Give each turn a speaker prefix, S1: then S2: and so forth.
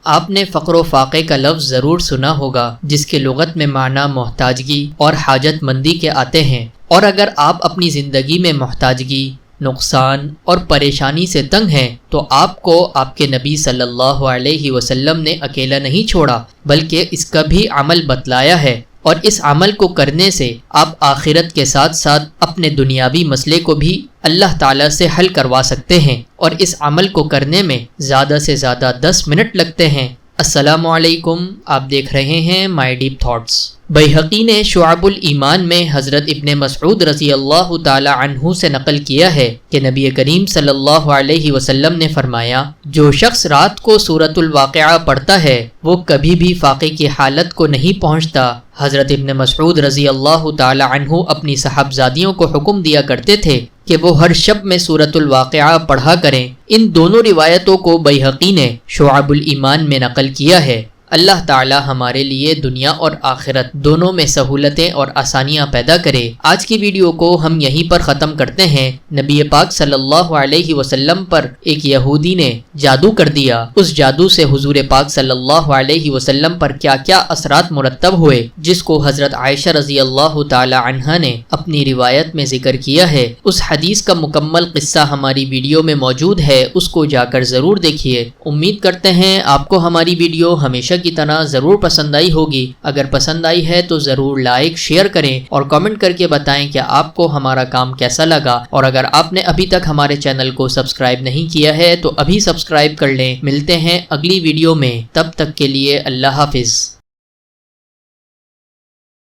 S1: آپ نے فقر و فاقے کا لفظ ضرور سنا ہوگا، جس کے لغت میں معنی محتاجگی اور حاجت مندی کے آتے ہیں، اور اگر آپ اپنی زندگی میں محتاجگی، نقصان اور پریشانی سے تنگ ہیں تو آپ کو آپ کے نبی صلی اللہ علیہ وسلم نے اکیلا نہیں چھوڑا، بلکہ اس کا بھی عمل بتلایا ہے، اور اس عمل کو کرنے سے آپ آخرت کے ساتھ ساتھ اپنے دنیاوی مسئلے کو بھی اللہ تعالیٰ سے حل کروا سکتے ہیں، اور اس عمل کو کرنے میں زیادہ سے زیادہ 10 منٹ لگتے ہیں۔ السلام علیکم، آپ دیکھ رہے ہیں مائی ڈیپ تھاٹس۔ بیہقی نے شعب الایمان میں حضرت ابن مسعود رضی اللہ تعالی عنہ سے نقل کیا ہے کہ نبی کریم صلی اللہ علیہ وسلم نے فرمایا، جو شخص رات کو سورۃ الواقعہ پڑھتا ہے وہ کبھی بھی فاقے کی حالت کو نہیں پہنچتا۔ حضرت ابن مسعود رضی اللہ تعالی عنہ اپنی صاحبزادیوں کو حکم دیا کرتے تھے کہ وہ ہر شب میں سورۃ الواقعہ پڑھا کریں۔ ان دونوں روایتوں کو بیہقی نے شعب الایمان میں نقل کیا ہے۔ اللہ تعالی ہمارے لیے دنیا اور آخرت دونوں میں سہولتیں اور آسانیاں پیدا کرے۔ آج کی ویڈیو کو ہم یہیں پر ختم کرتے ہیں۔ نبی پاک صلی اللہ علیہ وسلم پر ایک یہودی نے جادو کر دیا، اس جادو سے حضور پاک صلی اللہ علیہ وسلم پر کیا کیا اثرات مرتب ہوئے، جس کو حضرت عائشہ رضی اللہ تعالی عنہا نے اپنی روایت میں ذکر کیا ہے۔ اس حدیث کا مکمل قصہ ہماری ویڈیو میں موجود ہے، اس کو جا کر ضرور دیکھیے۔ امید کرتے ہیں آپ کو ہماری ویڈیو ہمیشہ کی طرح ضرور پسند آئی ہوگی۔ اگر پسند آئی ہے تو ضرور لائک، شیئر کریں اور کامنٹ کر کے بتائیں کہ آپ کو ہمارا کام کیسا لگا، اور اگر آپ نے ابھی تک ہمارے چینل کو سبسکرائب نہیں کیا ہے تو ابھی سبسکرائب کر لیں۔ ملتے ہیں اگلی ویڈیو میں، تب تک کے لیے اللہ حافظ۔